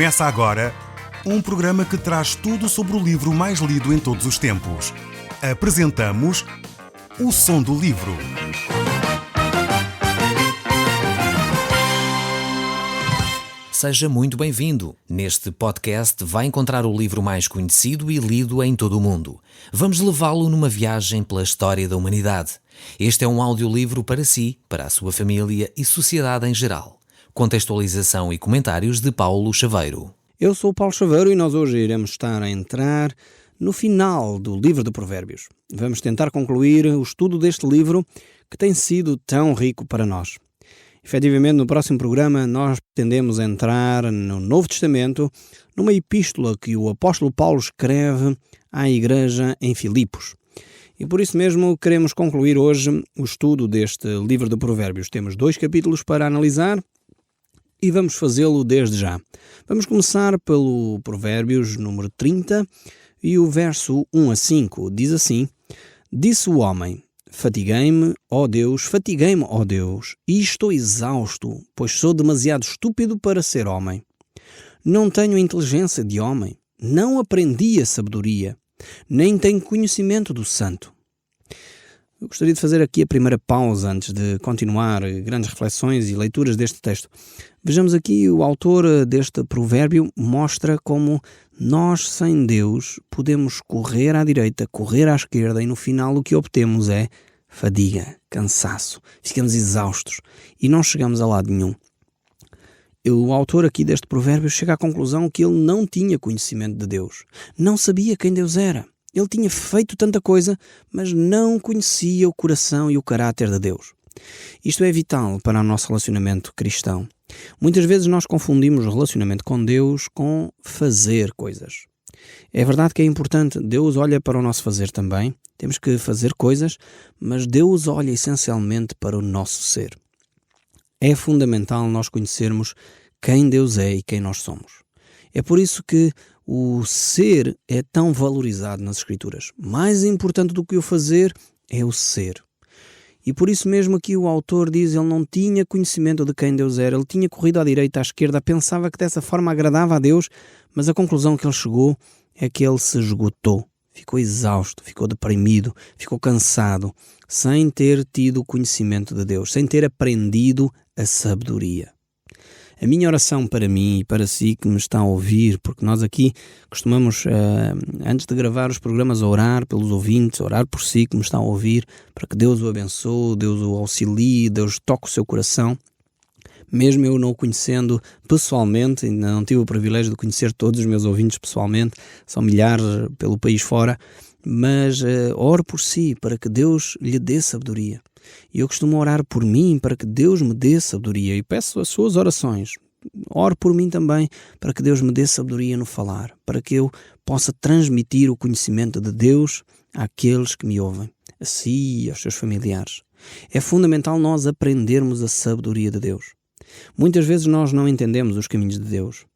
Começa agora um programa que traz tudo sobre o livro mais lido em todos os tempos. Apresentamos O Som do Livro. Seja muito bem-vindo. Neste podcast vai encontrar o livro mais conhecido e lido em todo o mundo. Vamos levá-lo numa viagem pela história da humanidade. Este é um audiolivro para si, para a sua família e sociedade em geral. Contextualização e comentários de Paulo Chaveiro. Eu sou o Paulo Chaveiro e nós hoje iremos estar a entrar no final do livro de Provérbios. Vamos tentar concluir o estudo deste livro que tem sido tão rico para nós. Efetivamente, no próximo programa, nós pretendemos entrar no Novo Testamento, numa epístola que o apóstolo Paulo escreve à igreja em Filipos. E por isso mesmo queremos concluir hoje o estudo deste livro de Provérbios. Temos 2 capítulos para analisar e vamos fazê-lo desde já. Vamos começar pelo Provérbios número 30 e o verso 1 a 5. Diz assim: Disse o homem: fatiguei-me, ó Deus, e estou exausto, pois sou demasiado estúpido para ser homem. Não tenho inteligência de homem, não aprendi a sabedoria, nem tenho conhecimento do santo. Eu gostaria de fazer aqui a primeira pausa antes de continuar grandes reflexões e leituras deste texto. Vejamos aqui, o autor deste provérbio mostra como nós, sem Deus, podemos correr à direita, correr à esquerda e no final o que obtemos é fadiga, cansaço, ficamos exaustos e não chegamos a lado nenhum. O autor aqui deste provérbio chega à conclusão que ele não tinha conhecimento de Deus, não sabia quem Deus era. Ele tinha feito tanta coisa, mas não conhecia o coração e o caráter de Deus. Isto é vital para o nosso relacionamento cristão. Muitas vezes nós confundimos o relacionamento com Deus com fazer coisas. É verdade que é importante, Deus olha para o nosso fazer também, temos que fazer coisas, mas Deus olha essencialmente para o nosso ser. É fundamental nós conhecermos quem Deus é e quem nós somos. É por isso que o ser é tão valorizado nas Escrituras. Mais importante do que o fazer é o ser. E por isso mesmo aqui o autor diz que ele não tinha conhecimento de quem Deus era, ele tinha corrido à direita, à esquerda, pensava que dessa forma agradava a Deus, mas a conclusão que ele chegou é que ele se esgotou, ficou exausto, ficou deprimido, ficou cansado, sem ter tido conhecimento de Deus, sem ter aprendido a sabedoria. A minha oração para mim e para si que me está a ouvir, porque nós aqui costumamos, antes de gravar os programas, orar pelos ouvintes, orar por si que me está a ouvir, para que Deus o abençoe, Deus o auxilie, Deus toque o seu coração. Mesmo eu não o conhecendo pessoalmente, ainda não tive o privilégio de conhecer todos os meus ouvintes pessoalmente, são milhares pelo país fora, mas oro por si, para que Deus lhe dê sabedoria. E eu costumo orar por mim para que Deus me dê sabedoria e peço as suas orações. Oro por mim também para que Deus me dê sabedoria no falar, para que eu possa transmitir o conhecimento de Deus àqueles que me ouvem, a si e aos seus familiares. É fundamental nós aprendermos a sabedoria de Deus. Muitas vezes nós não entendemos os caminhos de Deus.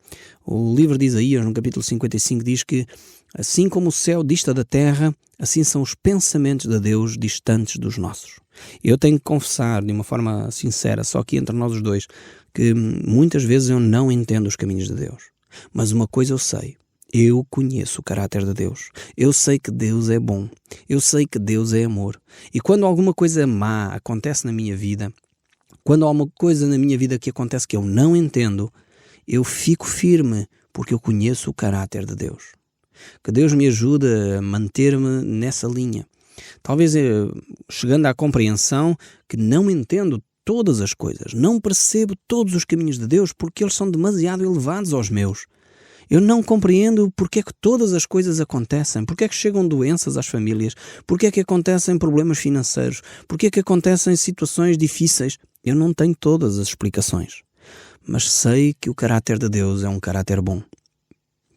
O livro de Isaías, no capítulo 55, diz que assim como o céu dista da terra, assim são os pensamentos de Deus distantes dos nossos. Eu tenho que confessar de uma forma sincera, só aqui entre nós os dois, que muitas vezes eu não entendo os caminhos de Deus. Mas uma coisa eu sei, eu conheço o caráter de Deus. Eu sei que Deus é bom, eu sei que Deus é amor. E quando alguma coisa má acontece na minha vida, quando há uma coisa na minha vida que acontece que eu não entendo, eu fico firme porque eu conheço o caráter de Deus. Que Deus me ajude a manter-me nessa linha. Talvez chegando à compreensão que não entendo todas as coisas, não percebo todos os caminhos de Deus porque eles são demasiado elevados aos meus. Eu não compreendo porque é que todas as coisas acontecem, porque é que chegam doenças às famílias, porque é que acontecem problemas financeiros, porque é que acontecem situações difíceis. Eu não tenho todas as explicações, mas sei que o caráter de Deus é um caráter bom.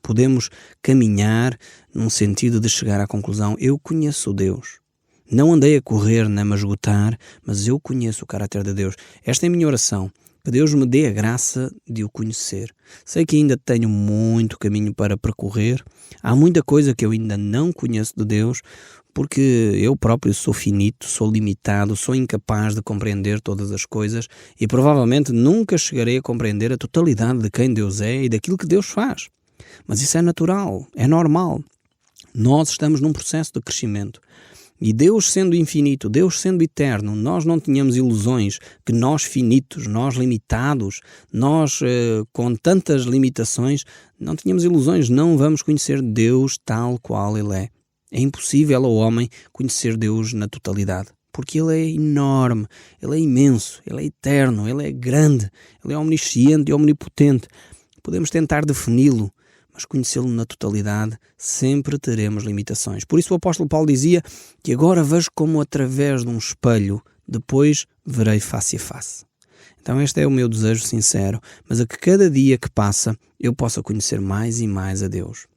Podemos caminhar num sentido de chegar à conclusão: eu conheço Deus. Não andei a correr nem a esgotar, mas eu conheço o caráter de Deus. Esta é a minha oração, Que Deus me dê a graça de o conhecer. Sei que ainda tenho muito caminho para percorrer. Há muita coisa que eu ainda não conheço de Deus, porque eu próprio sou finito, sou limitado, sou incapaz de compreender todas as coisas e provavelmente nunca chegarei a compreender a totalidade de quem Deus é e daquilo que Deus faz. Mas isso é natural, é normal. Nós estamos num processo de crescimento. E Deus sendo infinito, Deus sendo eterno, nós não tínhamos ilusões que nós finitos, nós limitados, nós com tantas limitações, não tínhamos ilusões, não vamos conhecer Deus tal qual Ele é. É impossível ao homem conhecer Deus na totalidade, porque Ele é enorme, Ele é imenso, Ele é eterno, Ele é grande, Ele é omnisciente e omnipotente. Podemos tentar defini-lo, mas conhecê-lo na totalidade sempre teremos limitações. Por isso o apóstolo Paulo dizia que agora vejo como através de um espelho, depois verei face a face. Então este é o meu desejo sincero, mas a que cada dia que passa eu possa conhecer mais e mais a Deus.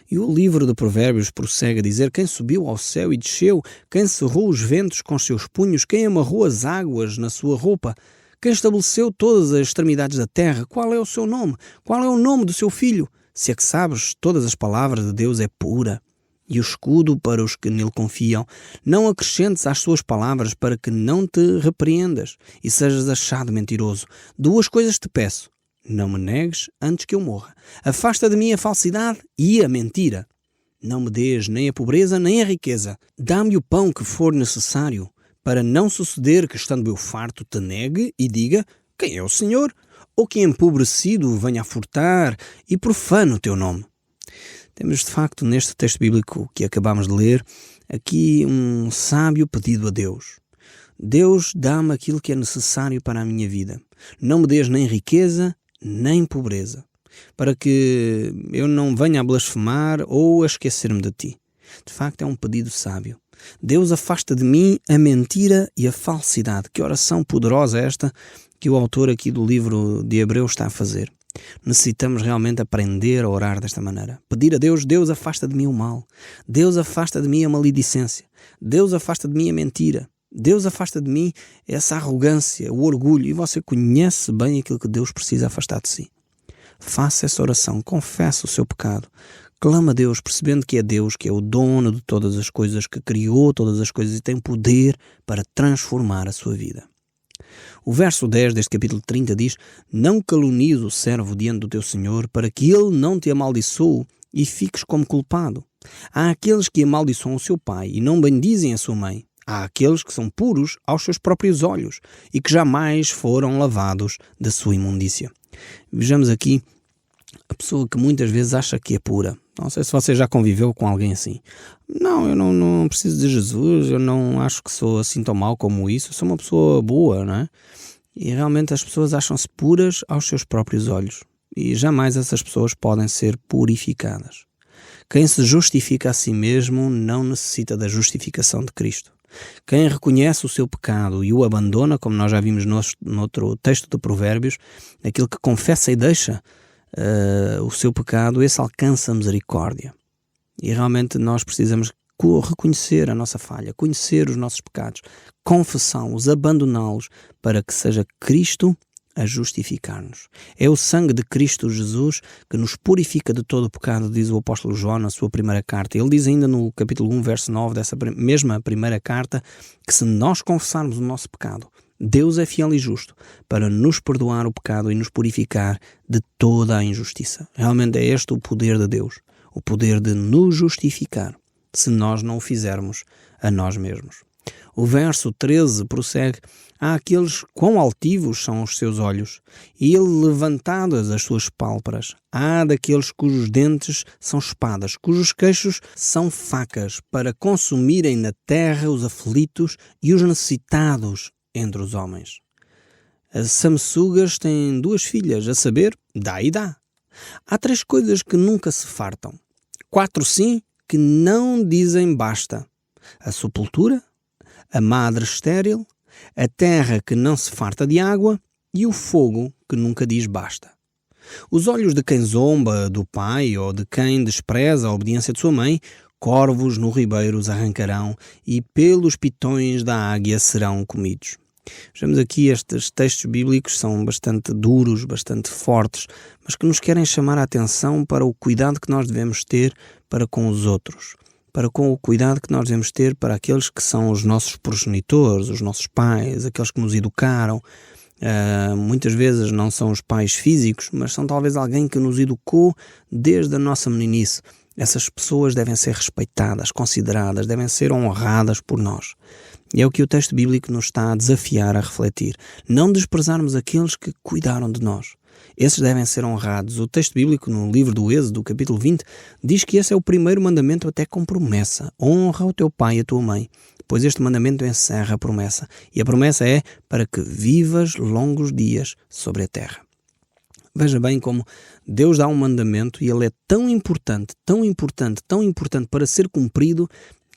E o livro de Provérbios prossegue a dizer: quem subiu ao céu e desceu, quem cerrou os ventos com seus punhos, quem amarrou as águas na sua roupa, quem estabeleceu todas as extremidades da terra, qual é o seu nome? Qual é o nome do seu filho? Se é que sabes, todas as palavras de Deus é pura, e o escudo para os que nele confiam. Não acrescentes às suas palavras para que não te repreendas e sejas achado mentiroso. Duas coisas te peço: não me negues antes que eu morra. Afasta de mim a falsidade e a mentira. Não me dês nem a pobreza nem a riqueza. Dá-me o pão que for necessário, para não suceder que, estando eu farto, te negue e diga: quem é o Senhor? Ou que empobrecido venha a furtar e profane o teu nome. Temos de facto neste texto bíblico que acabamos de ler aqui um sábio pedido a Deus. Deus, dá-me aquilo que é necessário para a minha vida. Não me dês nem riqueza nem pobreza, para que eu não venha a blasfemar ou a esquecer-me de ti. De facto é um pedido sábio. Deus, afasta de mim a mentira e a falsidade. Que oração poderosa esta que o autor aqui do livro de Hebreus está a fazer. Necessitamos realmente aprender a orar desta maneira. Pedir a Deus: Deus, afasta de mim o mal. Deus, afasta de mim a maledicência. Deus, afasta de mim a mentira. Deus, afasta de mim essa arrogância, o orgulho. E você conhece bem aquilo que Deus precisa afastar de si. Faça essa oração, confesse o seu pecado. Clama a Deus, percebendo que é Deus, que é o dono de todas as coisas, que criou todas as coisas e tem poder para transformar a sua vida. O verso 10 deste capítulo 30 diz: não calunies o servo diante do teu Senhor, para que ele não te amaldiçoe e fiques como culpado. Há aqueles que amaldiçoam o seu pai e não bendizem a sua mãe. Há aqueles que são puros aos seus próprios olhos e que jamais foram lavados da sua imundícia. Vejamos aqui a pessoa que muitas vezes acha que é pura. Não sei se você já conviveu com alguém assim. Não, eu não preciso de Jesus, eu não acho que sou assim tão mau como isso, eu sou uma pessoa boa, não é? E realmente as pessoas acham-se puras aos seus próprios olhos. E jamais essas pessoas podem ser purificadas. Quem se justifica a si mesmo não necessita da justificação de Cristo. Quem reconhece o seu pecado e o abandona, como nós já vimos no outro texto de Provérbios, aquele que confessa e deixa o seu pecado, esse alcança a misericórdia. E realmente nós precisamos reconhecer a nossa falha, conhecer os nossos pecados, confessá-los, abandoná-los, para que seja Cristo a justificar-nos. É o sangue de Cristo Jesus que nos purifica de todo o pecado, diz o apóstolo João na sua primeira carta. Ele diz ainda no capítulo 1, verso 9 dessa mesma primeira carta, que se nós confessarmos o nosso pecado, Deus é fiel e justo para nos perdoar o pecado e nos purificar de toda a injustiça. Realmente é este o poder de Deus, o poder de nos justificar, se nós não o fizermos a nós mesmos. O verso 13 prossegue: há aqueles quão altivos são os seus olhos, e ele levantadas as suas pálpebras. Há daqueles cujos dentes são espadas, cujos queixos são facas, para consumirem na terra os aflitos e os necessitados entre os homens. As sanguessugas têm 2 filhas, a saber, dá e dá. Há 3 coisas que nunca se fartam, 4 sim, que não dizem basta: a sepultura, a madre estéril, a terra que não se farta de água e o fogo que nunca diz basta. Os olhos de quem zomba do pai ou de quem despreza a obediência de sua mãe, corvos no ribeiro os arrancarão e pelos pitões da águia serão comidos. Vemos aqui estes textos bíblicos são bastante duros, bastante fortes, mas que nos querem chamar a atenção para o cuidado que nós devemos ter para com os outros, para com o cuidado que nós devemos ter para aqueles que são os nossos progenitores, os nossos pais, aqueles que nos educaram. Muitas vezes não são os pais físicos, mas são talvez alguém que nos educou desde a nossa meninice. Essas pessoas devem ser respeitadas, consideradas, devem ser honradas por nós. E é o que o texto bíblico nos está a desafiar a refletir. Não desprezarmos aqueles que cuidaram de nós. Esses devem ser honrados. O texto bíblico no livro do Êxodo, capítulo 20, diz que esse é o primeiro mandamento até com promessa. Honra o teu pai e a tua mãe, pois este mandamento encerra a promessa. E a promessa é para que vivas longos dias sobre a terra. Veja bem como Deus dá um mandamento e ele é tão importante, tão importante, tão importante para ser cumprido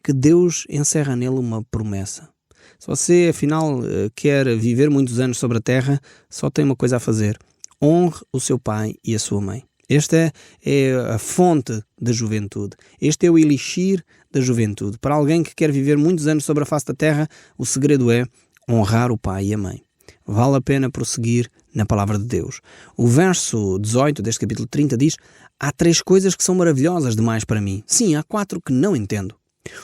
que Deus encerra nele uma promessa. Se você, afinal, quer viver muitos anos sobre a terra, só tem uma coisa a fazer. Honre o seu pai e a sua mãe. Esta é a fonte da juventude. Este é o elixir da juventude. Para alguém que quer viver muitos anos sobre a face da terra, o segredo é honrar o pai e a mãe. Vale a pena prosseguir na palavra de Deus. O verso 18 deste capítulo 30 diz: há 3 coisas que são maravilhosas demais para mim. Sim, há 4 que não entendo.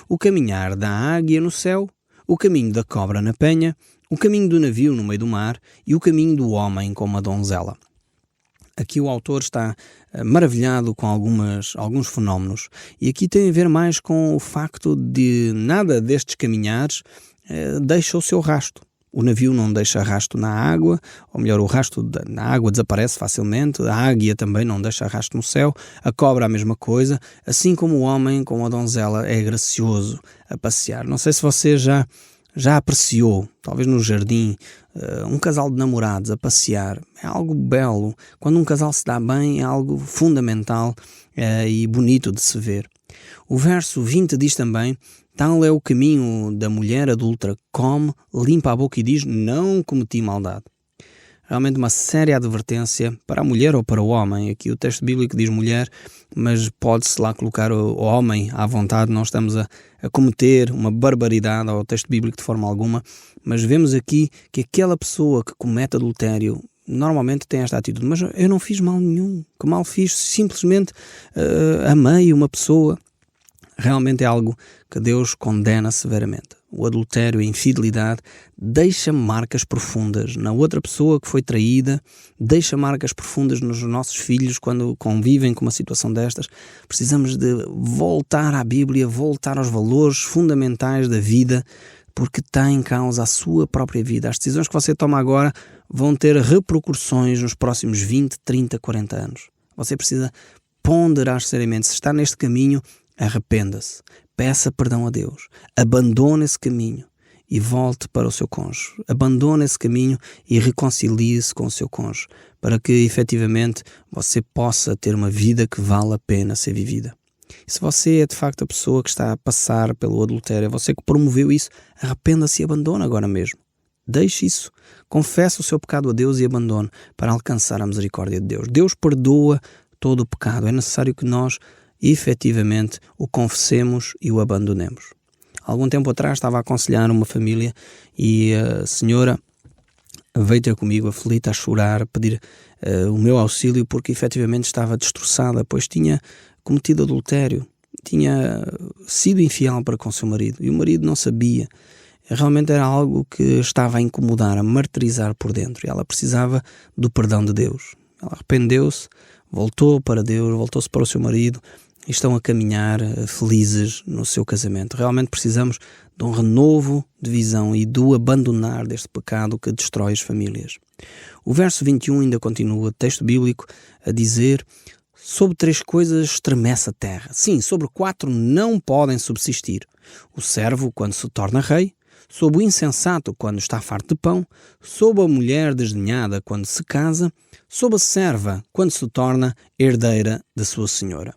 O caminhar da águia no céu, o caminho da cobra na penha, o caminho do navio no meio do mar e o caminho do homem com uma donzela. Aqui o autor está maravilhado com alguns fenómenos. E aqui tem a ver mais com o facto de nada destes caminhares deixa o seu rasto. O navio não deixa rasto na água, ou melhor, o rasto na água desaparece facilmente, a águia também não deixa rasto no céu, a cobra a mesma coisa, assim como o homem com a donzela é gracioso a passear. Não sei se você já apreciou, talvez no jardim, um casal de namorados a passear. É algo belo. Quando um casal se dá bem, é algo fundamental e bonito de se ver. O verso 20 diz também: tal é o caminho da mulher adúltera, come, limpa a boca e diz, não cometi maldade. Realmente uma séria advertência para a mulher ou para o homem. Aqui o texto bíblico diz mulher, mas pode-se lá colocar o homem à vontade. Não estamos a cometer uma barbaridade ao texto bíblico de forma alguma, mas vemos aqui que aquela pessoa que comete adultério normalmente tem esta atitude: mas eu não fiz mal nenhum, que mal fiz? Simplesmente amei uma pessoa. Realmente é algo que Deus condena severamente. O adultério e a infidelidade deixa marcas profundas na outra pessoa que foi traída, deixa marcas profundas nos nossos filhos quando convivem com uma situação destas. Precisamos de voltar à Bíblia, voltar aos valores fundamentais da vida, porque está em causa a sua própria vida. As decisões que você toma agora vão ter repercussões nos próximos 20, 30, 40 anos. Você precisa ponderar seriamente. Se está neste caminho, arrependa-se, peça perdão a Deus, abandone esse caminho e volte para o seu cônjuge. Abandone esse caminho e reconcilie-se com o seu cônjuge, para que efetivamente você possa ter uma vida que vale a pena ser vivida. E se você é de facto a pessoa que está a passar pelo adultério, é você que promoveu isso, arrependa-se e abandone agora mesmo. Deixe isso, confesse o seu pecado a Deus e abandone para alcançar a misericórdia de Deus. Deus perdoa todo o pecado. É necessário que nós efetivamente o confessemos e o abandonemos. Algum tempo atrás estava a aconselhar uma família e a senhora veio ter comigo aflita, a chorar, a pedir o meu auxílio, porque efetivamente estava destroçada, pois tinha cometido adultério, tinha sido infiel para com o seu marido e o marido não sabia. Realmente era algo que estava a incomodar, a martirizar por dentro, e ela precisava do perdão de Deus. Ela arrependeu-se, voltou para Deus, voltou-se para o seu marido e estão a caminhar felizes no seu casamento. Realmente precisamos de um renovo de visão e do abandonar deste pecado que destrói as famílias. O verso 21 ainda continua, texto bíblico, a dizer: sobre 3 coisas estremece a terra. Sim, sobre 4 não podem subsistir: o servo quando se torna rei, sob o insensato quando está farto de pão, sob a mulher desdenhada quando se casa, sob a serva quando se torna herdeira da sua senhora.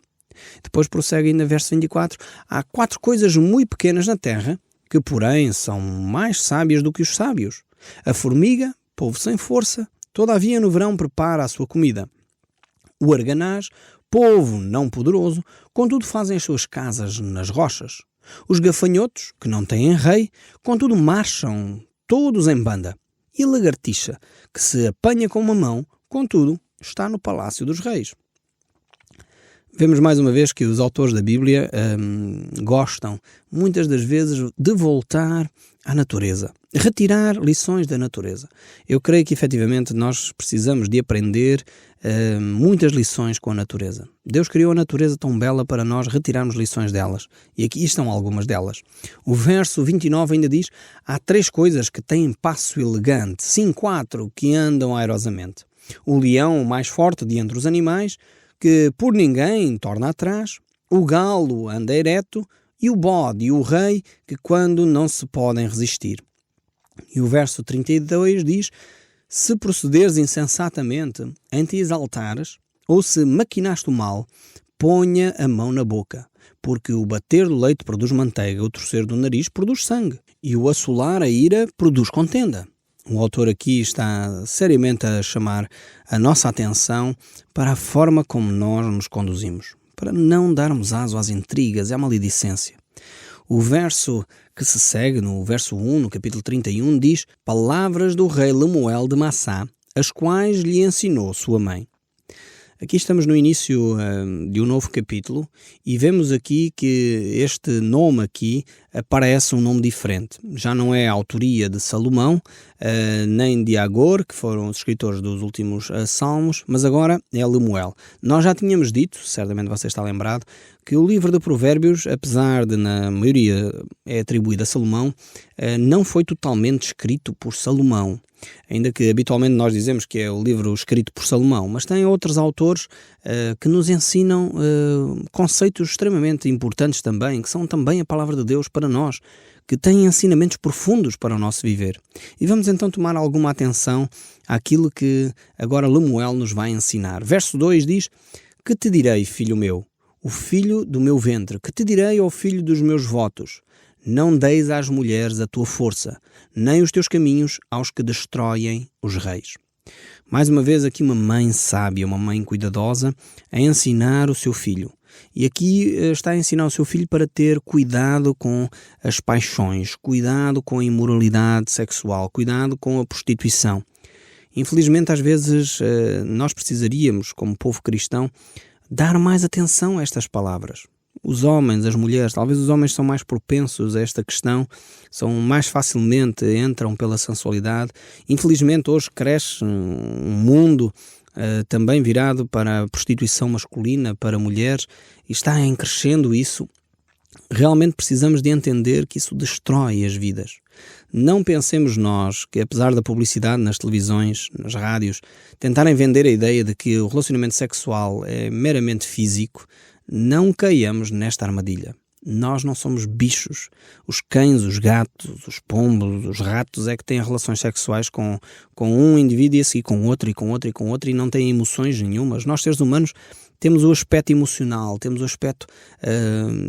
Depois prossegue ainda verso 24: há 4 coisas muito pequenas na terra, que porém são mais sábias do que os sábios. A formiga, povo sem força, todavia no verão prepara a sua comida. O arganaz, povo não poderoso, contudo fazem as suas casas nas rochas. Os gafanhotos, que não têm rei, contudo marcham todos em banda. E lagartixa, que se apanha com uma mão, contudo, está no palácio dos reis. Vemos mais uma vez que os autores da Bíblia gostam, muitas das vezes, de voltar à natureza, retirar lições da natureza. Eu creio que, efetivamente, nós precisamos de aprender muitas lições com a natureza. Deus criou a natureza tão bela para nós retirarmos lições delas. E aqui estão algumas delas. O verso 29 ainda diz: há 3 coisas que têm passo elegante, sim 4 que andam airosamente. O leão, o mais forte de entre os animais, que por ninguém torna atrás, o galo anda ereto, e o bode e o rei, que quando não se podem resistir. E o verso 32 diz: se procederes insensatamente em te exaltares, ou se maquinaste o mal, ponha a mão na boca, porque o bater do leite produz manteiga, o torcer do nariz produz sangue, e o assolar a ira produz contenda. O autor aqui está seriamente a chamar a nossa atenção para a forma como nós nos conduzimos, para não darmos aso às intrigas e à maledicência. O verso que se segue, no verso 1, no capítulo 31, diz: palavras do rei Lemuel de Massá, as quais lhe ensinou sua mãe. Aqui estamos no início de um novo capítulo e vemos aqui que este nome aqui aparece um nome diferente. Já não é a autoria de Salomão, nem de Agor, que foram os escritores dos últimos salmos, mas agora é Lemuel. Nós já tínhamos dito, certamente você está lembrado, que o livro de Provérbios, apesar de na maioria é atribuído a Salomão, não foi totalmente escrito por Salomão. Ainda que habitualmente nós dizemos que é o livro escrito por Salomão, mas tem outros autores que nos ensinam conceitos extremamente importantes também, que são também a palavra de Deus para nós, que têm ensinamentos profundos para o nosso viver. E vamos então tomar alguma atenção àquilo que agora Lemuel nos vai ensinar. Verso 2 diz: que te direi, filho meu, o filho do meu ventre, que te direi, ó filho dos meus votos? Não deis às mulheres a tua força, nem os teus caminhos aos que destroem os reis. Mais uma vez aqui uma mãe sábia, uma mãe cuidadosa, a ensinar o seu filho. E aqui está a ensinar o seu filho para ter cuidado com as paixões, cuidado com a imoralidade sexual, cuidado com a prostituição. Infelizmente, às vezes, nós precisaríamos, como povo cristão, dar mais atenção a estas palavras. Os homens, as mulheres, talvez os homens são mais propensos a esta questão, são mais facilmente, entram pela sensualidade. Infelizmente hoje cresce um mundo também virado para a prostituição masculina, para mulheres, e está em crescendo isso. Realmente precisamos de entender que isso destrói as vidas. Não pensemos nós que, apesar da publicidade nas televisões, nas rádios, tentarem vender a ideia de que o relacionamento sexual é meramente físico, não caiamos nesta armadilha. Nós não somos bichos. Os cães, os gatos, os pombos, os ratos é que têm relações sexuais com um indivíduo e a seguir com outro e com outro e com outro e não têm emoções nenhumas. Nós, seres humanos, temos o aspecto emocional, temos o aspecto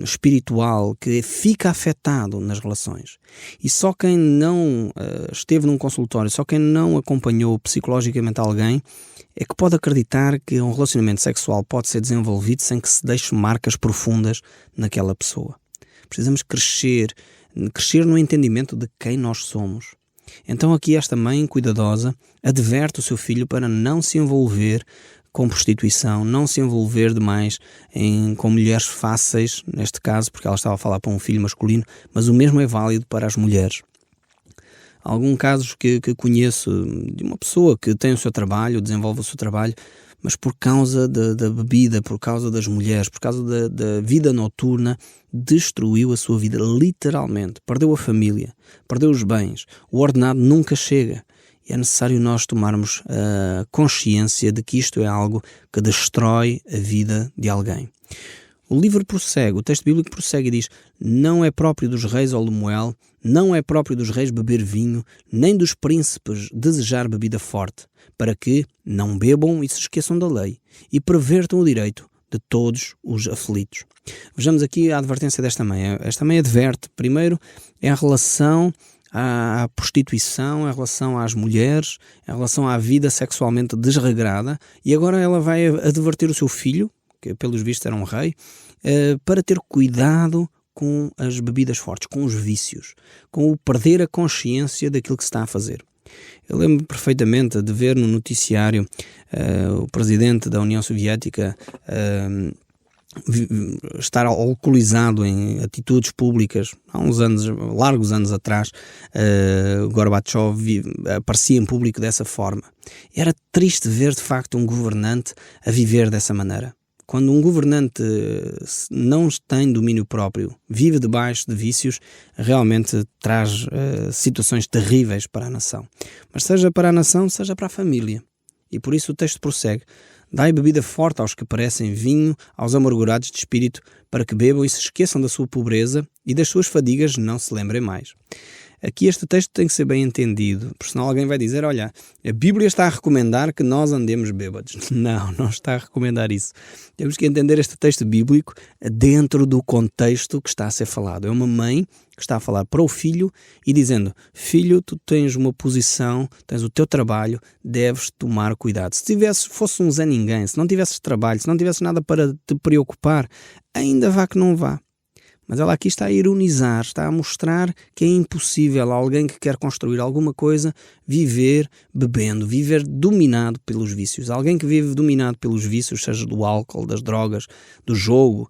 espiritual que fica afetado nas relações. E só quem não esteve num consultório, só quem não acompanhou psicologicamente alguém, é que pode acreditar que um relacionamento sexual pode ser desenvolvido sem que se deixe marcas profundas naquela pessoa. Precisamos crescer no entendimento de quem nós somos. Então aqui esta mãe cuidadosa adverte o seu filho para não se envolver com prostituição, não se envolver demais com mulheres fáceis, neste caso, porque ela estava a falar para um filho masculino, mas o mesmo é válido para as mulheres. Há alguns casos que conheço de uma pessoa que tem o seu trabalho, desenvolve o seu trabalho, mas por causa da bebida, por causa das mulheres, por causa da vida noturna, destruiu a sua vida literalmente. Perdeu a família, perdeu os bens, o ordenado nunca chega. E é necessário nós tomarmos consciência de que isto é algo que destrói a vida de alguém. O livro prossegue, o texto bíblico prossegue e diz: não é próprio dos reis, ó Lemuel, não é próprio dos reis beber vinho, nem dos príncipes desejar bebida forte, para que não bebam e se esqueçam da lei, e pervertam o direito de todos os aflitos. Vejamos aqui a advertência desta mãe. Esta mãe adverte, primeiro, é a relação à prostituição, em relação às mulheres, em relação à vida sexualmente desregrada, e agora ela vai advertir o seu filho, que pelos vistos era um rei, para ter cuidado com as bebidas fortes, com os vícios, com o perder a consciência daquilo que se está a fazer. Eu lembro perfeitamente de ver no noticiário o presidente da União Soviética estar alcoolizado em atitudes públicas. Há uns anos, largos anos atrás, Gorbachev aparecia em público dessa forma. Era triste ver, de facto, um governante a viver dessa maneira. Quando um governante não tem domínio próprio, vive debaixo de vícios, realmente traz situações terríveis para a nação. Mas seja para a nação, seja para a família. E por isso o texto prossegue: dai bebida forte aos que parecem vinho, aos amargurados de espírito, para que bebam e se esqueçam da sua pobreza e das suas fadigas não se lembrem mais. Aqui este texto tem que ser bem entendido, porque senão alguém vai dizer: olha, a Bíblia está a recomendar que nós andemos bêbados. Não está a recomendar isso. Temos que entender este texto bíblico dentro do contexto que está a ser falado. É uma mãe que está a falar para o filho e dizendo: filho, tu tens uma posição, tens o teu trabalho, deves tomar cuidado. Se fosse um Zé Ninguém, se não tivesses trabalho, se não tivesses nada para te preocupar, ainda vá que não vá. Mas ela aqui está a ironizar, está a mostrar que é impossível a alguém que quer construir alguma coisa viver bebendo, viver dominado pelos vícios. Alguém que vive dominado pelos vícios, seja do álcool, das drogas, do jogo,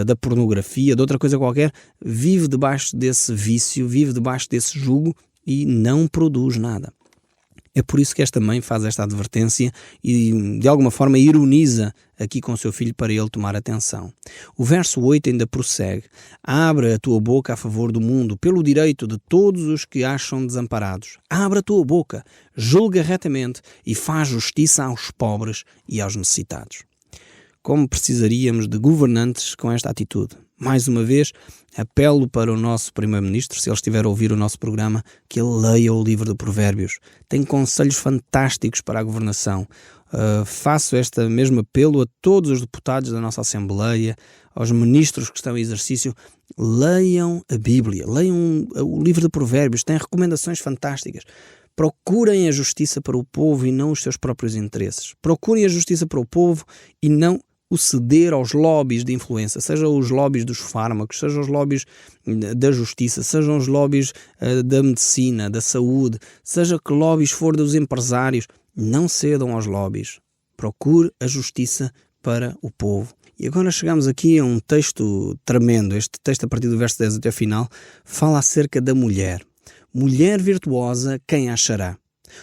da pornografia, de outra coisa qualquer, vive debaixo desse vício, vive debaixo desse jugo e não produz nada. É por isso que esta mãe faz esta advertência e, de alguma forma, ironiza aqui com o seu filho para ele tomar atenção. O verso 8 ainda prossegue: abre a tua boca a favor do mundo, pelo direito de todos os que acham desamparados. Abre a tua boca, julga retamente e faz justiça aos pobres e aos necessitados. Como precisaríamos de governantes com esta atitude? Mais uma vez, apelo para o nosso Primeiro-Ministro, se ele estiver a ouvir o nosso programa, que ele leia o livro de Provérbios. Tem conselhos fantásticos para a governação. Faço este mesmo apelo a todos os deputados da nossa Assembleia, aos ministros que estão em exercício. Leiam a Bíblia, leiam o livro de Provérbios, tem recomendações fantásticas. Procurem a justiça para o povo e não os seus próprios interesses. Procurem a justiça para o povo e não o ceder aos lobbies de influência, sejam os lobbies dos fármacos, sejam os lobbies da justiça, sejam os lobbies da medicina, da saúde, seja que lobbies for dos empresários. Não cedam aos lobbies. Procure a justiça para o povo. E agora chegamos aqui a um texto tremendo. Este texto, a partir do verso 10 até o final, fala acerca da mulher. Mulher virtuosa, quem a achará?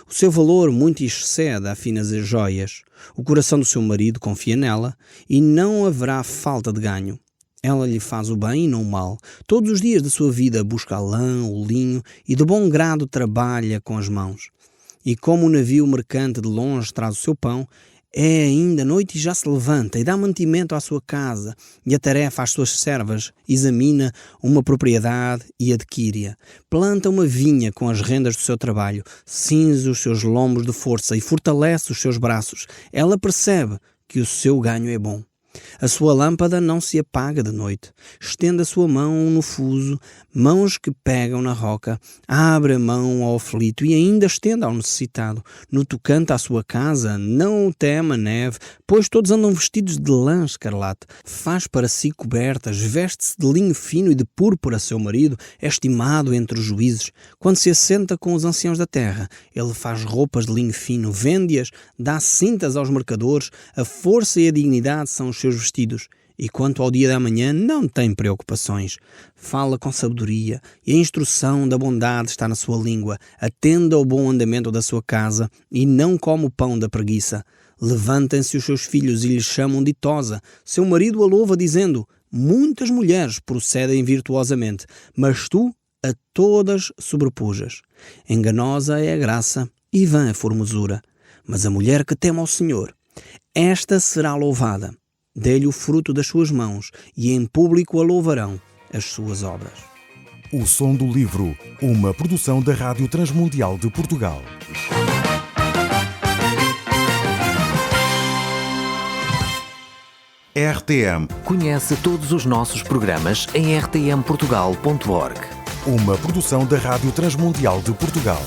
O seu valor muito excede a finas joias. O coração do seu marido confia nela e não haverá falta de ganho. Ela lhe faz o bem e não o mal. Todos os dias da sua vida busca a lã, o linho e de bom grado trabalha com as mãos. E como o navio mercante de longe traz o seu pão, é ainda noite e já se levanta e dá mantimento à sua casa e a tarefa às suas servas, examina uma propriedade e adquire-a. Planta uma vinha com as rendas do seu trabalho, cinze os seus lombos de força e fortalece os seus braços. Ela percebe que o seu ganho é bom. A sua lâmpada não se apaga de noite. Estende a sua mão no fuso, mãos que pegam na roca. Abre a mão ao aflito e ainda estende ao necessitado. No tocante à sua casa, não teme a neve, pois todos andam vestidos de lã escarlate. Faz para si cobertas, veste-se de linho fino e de púrpura. Seu marido é estimado entre os juízes. Quando se assenta com os anciãos da terra, ele faz roupas de linho fino, vende-as, dá cintas aos mercadores. A força e a dignidade são os seus vestidos, e quanto ao dia da manhã não tem preocupações. Fala com sabedoria, e a instrução da bondade está na sua língua. Atende ao bom andamento da sua casa, e não come o pão da preguiça. Levantem-se os seus filhos e lhe chamam ditosa. Seu marido a louva dizendo: muitas mulheres procedem virtuosamente, mas tu a todas sobrepujas. Enganosa é a graça e vã a formosura, mas a mulher que teme ao Senhor, esta será louvada. Dê-lhe o fruto das suas mãos, e em público a louvarão as suas obras. O Som do Livro, uma produção da Rádio Transmundial de Portugal. RTM. Conhece todos os nossos programas em rtmportugal.org. Uma produção da Rádio Transmundial de Portugal.